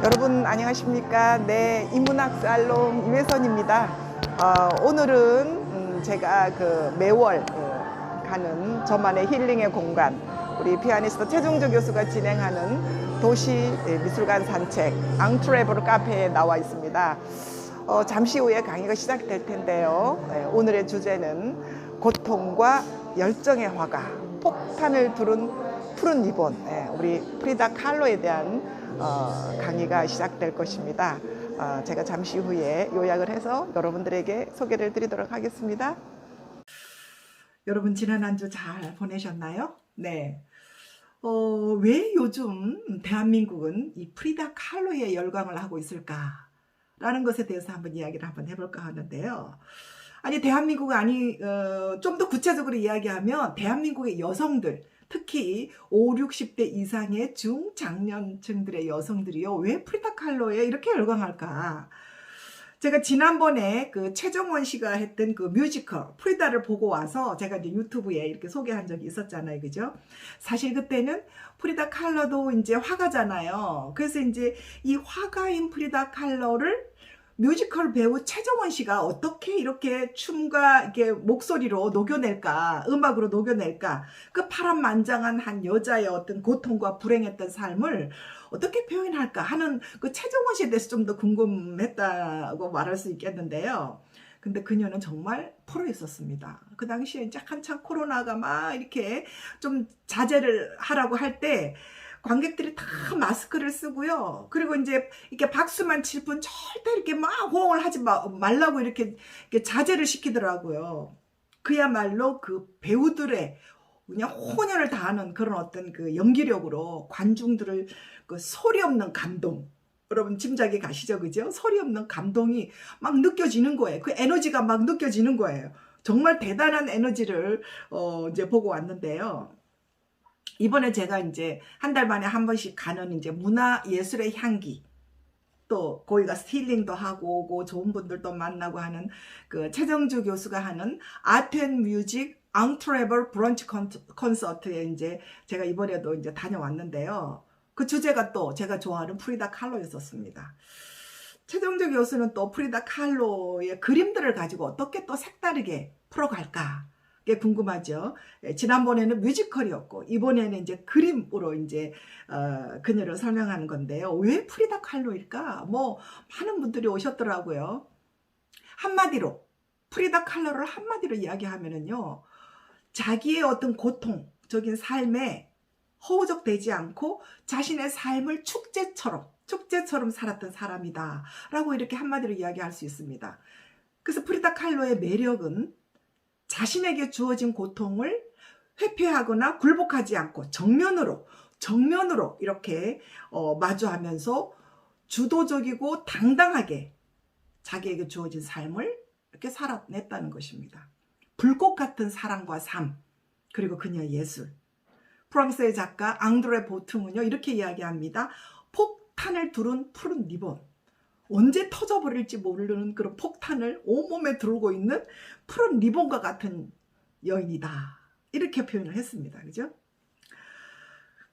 여러분 안녕하십니까? 네, 인문학 살롱 유혜선입니다. 오늘은 제가 매월 가는 저만의 힐링의 공간, 우리 피아니스트 최종조 교수가 진행하는 도시 미술관 산책 앙트레버 카페에 나와 있습니다. 잠시 후에 강의가 시작될 텐데요. 오늘의 주제는 고통과 열정의 화가, 폭탄을 두른 푸른 리본, 우리 프리다 칼로에 대한 강의가 시작될 것입니다. 제가 잠시 후에 요약을 해서 여러분들에게 소개를 드리도록 하겠습니다. 여러분 지난 한 주 잘 보내셨나요? 네. 왜 요즘 대한민국은 이 프리다 칼로에 열광을 하고 있을까라는 것에 대해서 한번 이야기를 한번 해볼까 하는데요. 아니 대한민국은 좀 더 구체적으로 이야기하면 대한민국의 여성들, 특히 5, 60대 이상의 중장년층들의 여성들이요, 왜 프리다 칼로에 이렇게 열광할까? 제가 지난번에 최정원 씨가 했던 뮤지컬 프리다를 보고 와서 제가 이제 유튜브에 이렇게 소개한 적이 있었잖아요, 그죠? 사실 그때는 프리다 칼로도 이제 화가잖아요. 그래서 이제 이 화가인 프리다 칼로를 뮤지컬 배우 최정원 씨가 어떻게 이렇게 춤과 이렇게 목소리로 녹여낼까, 음악으로 녹여낼까, 그 파란만장한 한 여자의 어떤 고통과 불행했던 삶을 어떻게 표현할까 하는 최정원 씨에 대해서 좀 더 궁금했다고 말할 수 있겠는데요. 근데 그녀는 정말 프로였었습니다. 그 당시에 이제 한창 코로나가 막 이렇게 좀 자제를 하라고 할 때 관객들이 다 마스크를 쓰고요. 그리고 이제 이렇게 박수만 칠 뿐 절대 이렇게 막 호응을 하지 말라고 이렇게 자제를 시키더라고요. 그야말로 배우들의 그냥 혼연을 다하는 그런 어떤 연기력으로 관중들을 소리 없는 감동, 여러분 짐작이 가시죠, 그죠? 소리 없는 감동이 막 느껴지는 거예요. 그 에너지가 막 느껴지는 거예요. 정말 대단한 에너지를 이제 보고 왔는데요. 이번에 제가 이제 한 달 만에 한 번씩 가는 이제 문화예술의 향기, 또 거기 가서 힐링도 하고 오고 좋은 분들도 만나고 하는 최정주 교수가 하는 아트 앤 뮤직 앙트레버 브런치 콘서트에 이제 제가 이번에도 이제 다녀왔는데요. 그 주제가 또 제가 좋아하는 프리다 칼로였었습니다. 최정주 교수는 또 프리다 칼로의 그림들을 가지고 어떻게 또 색다르게 풀어갈까? 게 궁금하죠. 지난번에는 뮤지컬이었고 이번에는 이제 그림으로 이제 그녀를 설명하는 건데요. 왜 프리다 칼로일까? 뭐 많은 분들이 오셨더라고요. 한마디로 프리다 칼로를 한마디로 이야기하면은요, 자기의 어떤 고통적인 삶에 허우적대지 않고 자신의 삶을 축제처럼 살았던 사람이다 라고 이렇게 한마디로 이야기할 수 있습니다. 그래서 프리다 칼로의 매력은 자신에게 주어진 고통을 회피하거나 굴복하지 않고 정면으로 이렇게 마주하면서 주도적이고 당당하게 자기에게 주어진 삶을 이렇게 살아냈다는 것입니다. 불꽃 같은 사랑과 삶, 그리고 그녀의 예술. 프랑스의 작가 앙드레 보퉁은요, 이렇게 이야기합니다. 폭탄을 두른 푸른 리본. 언제 터져버릴지 모르는 그런 폭탄을 온몸에 두르고 있는 푸른 리본과 같은 여인이다, 이렇게 표현을 했습니다. 그죠?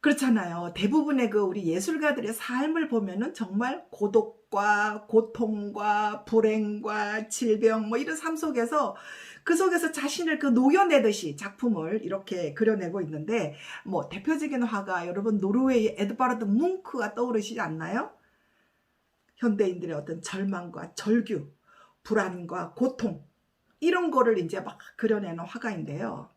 그렇잖아요. 대부분의 우리 예술가들의 삶을 보면은 정말 고독과 고통과 불행과 질병 뭐 이런 삶 속에서 그 속에서 자신을 녹여내듯이 작품을 이렇게 그려내고 있는데, 뭐 대표적인 화가 여러분 노르웨이 에드바르드 뭉크가 떠오르시지 않나요? 현대인들의 어떤 절망과 절규, 불안과 고통, 이런 거를 이제 막 그려내는 화가인데요.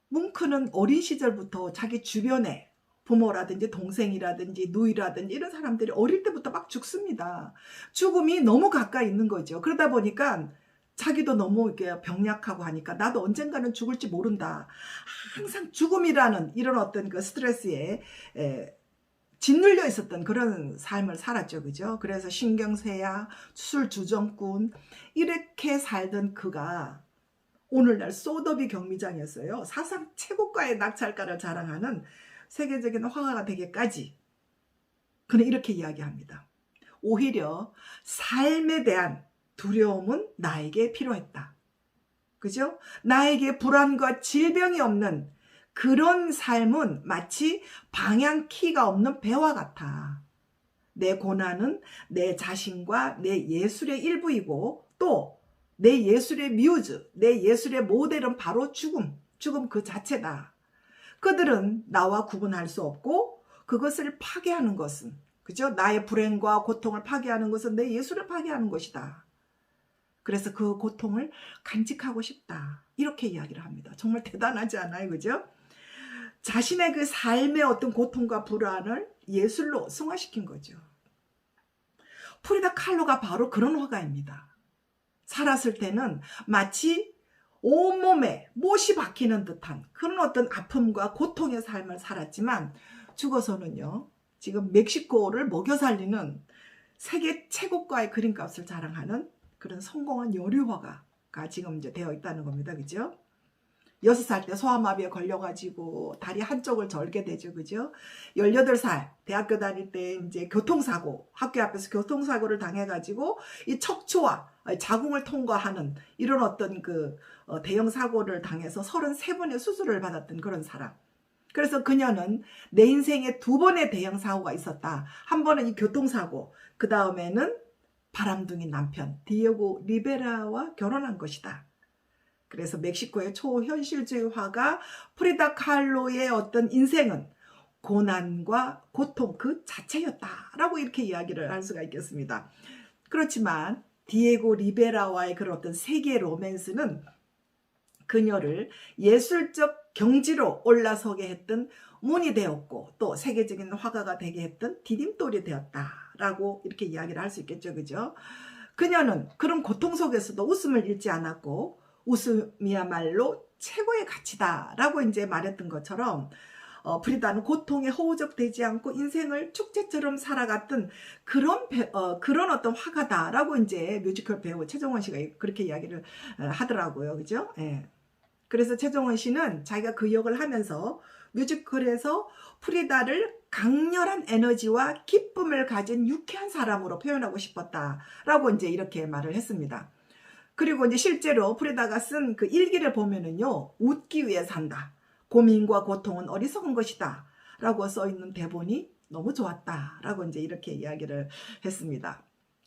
뭉크는 어린 시절부터 자기 주변에 부모라든지 동생이라든지 누이라든지 이런 사람들이 어릴 때부터 막 죽습니다. 죽음이 너무 가까이 있는 거죠. 그러다 보니까 자기도 너무 이렇게 병약하고 하니까 나도 언젠가는 죽을지 모른다. 항상 죽음이라는 이런 어떤 스트레스에 짓눌려 있었던 그런 삶을 살았죠, 그죠? 그래서 신경쇠약, 술주정꾼 이렇게 살던 그가 오늘날 소더비 경미장에서요, 사상 최고가의 낙찰가를 자랑하는 세계적인 화가가 되기까지 그는 이렇게 이야기합니다. 오히려 삶에 대한 두려움은 나에게 필요했다. 그죠? 나에게 불안과 질병이 없는 그런 삶은 마치 방향키가 없는 배와 같아. 내 고난은 내 자신과 내 예술의 일부이고 또 내 예술의 뮤즈, 내 예술의 모델은 바로 죽음 그 자체다. 그들은 나와 구분할 수 없고 그것을 파괴하는 것은, 그죠? 나의 불행과 고통을 파괴하는 것은 내 예술을 파괴하는 것이다. 그래서 그 고통을 간직하고 싶다. 이렇게 이야기를 합니다. 정말 대단하지 않아요? 그죠? 자신의 그 삶의 어떤 고통과 불안을 예술로 승화시킨 거죠. 프리다 칼로가 바로 그런 화가입니다. 살았을 때는 마치 온몸에 못이 박히는 듯한 그런 어떤 아픔과 고통의 삶을 살았지만 죽어서는요, 지금 멕시코를 먹여 살리는 세계 최고가의 그림값을 자랑하는 그런 성공한 여류화가가 지금 이제 되어 있다는 겁니다. 그죠? 6살 때 소아마비에 걸려가지고 다리 한쪽을 절게 되죠. 그죠? 18살 대학교 다닐 때 이제 교통사고, 학교 앞에서 교통사고를 당해가지고 이 척추와 자궁을 통과하는 이런 어떤 그 대형 사고를 당해서 33번의 수술을 받았던 그런 사람. 그래서 그녀는 내 인생에 2번의 대형 사고가 있었다. 한 번은 이 교통사고, 그 다음에는 바람둥이 남편 디에고 리베라와 결혼한 것이다. 그래서 멕시코의 초현실주의 화가 프리다 칼로의 어떤 인생은 고난과 고통 그 자체였다라고 이렇게 이야기를 할 수가 있겠습니다. 그렇지만 디에고 리베라와의 그런 어떤 세계 로맨스는 그녀를 예술적 경지로 올라서게 했던 문이 되었고 또 세계적인 화가가 되게 했던 디딤돌이 되었다라고 이렇게 이야기를 할 수 있겠죠. 그죠? 그녀는 그런 고통 속에서도 웃음을 잃지 않았고 웃음이야말로 최고의 가치다라고 이제 말했던 것처럼 프리다는 고통에 허우적대지 않고 인생을 축제처럼 살아갔던 그런 어떤 화가다라고 이제 뮤지컬 배우 최정원 씨가 그렇게 이야기를 하더라고요. 그죠? 예. 그래서 최정원 씨는 자기가 그 역을 하면서 뮤지컬에서 프리다를 강렬한 에너지와 기쁨을 가진 유쾌한 사람으로 표현하고 싶었다라고 이제 이렇게 말을 했습니다. 그리고 이제 실제로 프리다가 쓴 그 일기를 보면은요, 웃기 위해 산다. 고민과 고통은 어리석은 것이다. 라고 써 있는 대본이 너무 좋았다. 라고 이제 이렇게 이야기를 했습니다.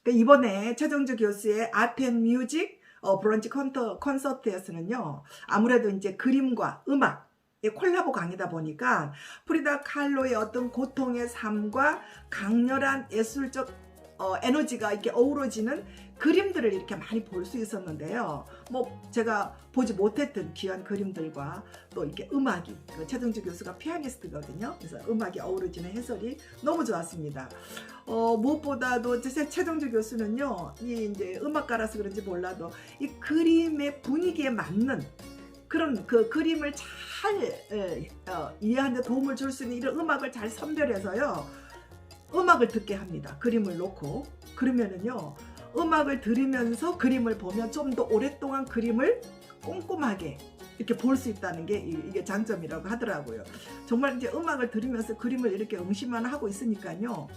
이번에 최정주 교수의 아트 앤 뮤직 브런치 콘서트에서는요, 아무래도 이제 그림과 음악의 콜라보 강의다 보니까 프리다 칼로의 어떤 고통의 삶과 강렬한 예술적 에너지가 이렇게 어우러지는 그림들을 이렇게 많이 볼 수 있었는데요. 뭐 제가 보지 못했던 귀한 그림들과 또 이렇게 음악이, 최정주 교수가 피아니스트거든요. 그래서 음악이 어우러지는 해설이 너무 좋았습니다. 무엇보다도 최정주 교수는요, 이 이제 음악가라서 그런지 몰라도 이 그림의 분위기에 맞는 그런 그 그림을 잘 이해하는 데 도움을 줄 수 있는 이런 음악을 잘 선별해서요, 음악을 듣게 합니다. 그림을 놓고. 그러면은요, 음악을 들으면서 그림을 보면 좀 더 오랫동안 그림을 꼼꼼하게 이렇게 볼 수 있다는 게 이게 장점이라고 하더라고요. 정말 이제 음악을 들으면서 그림을 이렇게 응시만 하고 있으니까요,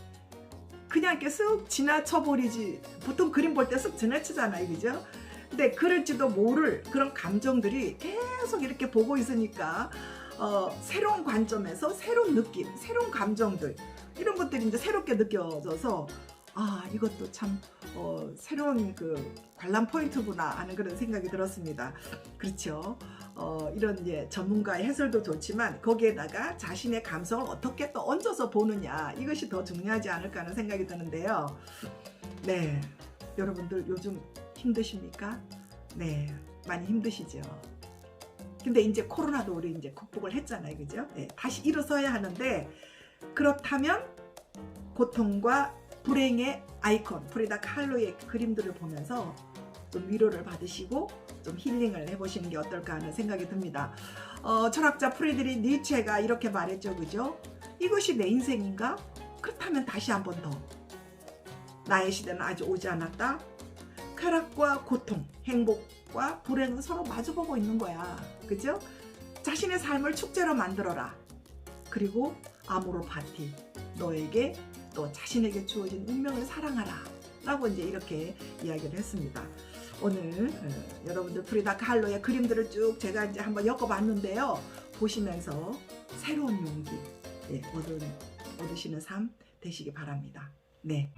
그냥 이렇게 쓱 지나쳐 버리지. 보통 그림 볼 때 쓱 지나치잖아요. 그죠? 근데 그럴지도 모를 그런 감정들이 계속 이렇게 보고 있으니까 새로운 관점에서 새로운 느낌, 새로운 감정들, 이런 것들이 이제 새롭게 느껴져서 이것도 참 새로운 그 관람 포인트구나 하는 그런 생각이 들었습니다. 그렇죠. 이런 이제 전문가의 해설도 좋지만 거기에다가 자신의 감성을 어떻게 또 얹어서 보느냐, 이것이 더 중요하지 않을까 하는 생각이 드는데요. 네, 여러분들 요즘 힘드십니까? 네, 많이 힘드시죠. 근데 이제 코로나도 우리 이제 극복을 했잖아요. 그죠? 네, 다시 일어서야 하는데, 그렇다면 고통과 불행의 아이콘 프리다 칼로의 그림들을 보면서 좀 위로를 받으시고 좀 힐링을 해보시는 게 어떨까 하는 생각이 듭니다. 철학자 프리드리 니체가 이렇게 말했죠. 그죠? 이것이 내 인생인가? 그렇다면 다시 한 번 더. 나의 시대는 아직 오지 않았다. 쾌락과 고통, 행복과 불행은 서로 마주보고 있는 거야. 그죠? 자신의 삶을 축제로 만들어라. 그리고 아모르 파티, 너에게 또 자신에게 주어진 운명을 사랑하라 라고 이제 이렇게 이야기를 했습니다. 오늘 여러분들 프리다 칼로의 그림들을 쭉 제가 이제 한번 엮어봤는데요. 보시면서 새로운 용기 얻으시는 삶 되시기 바랍니다. 네.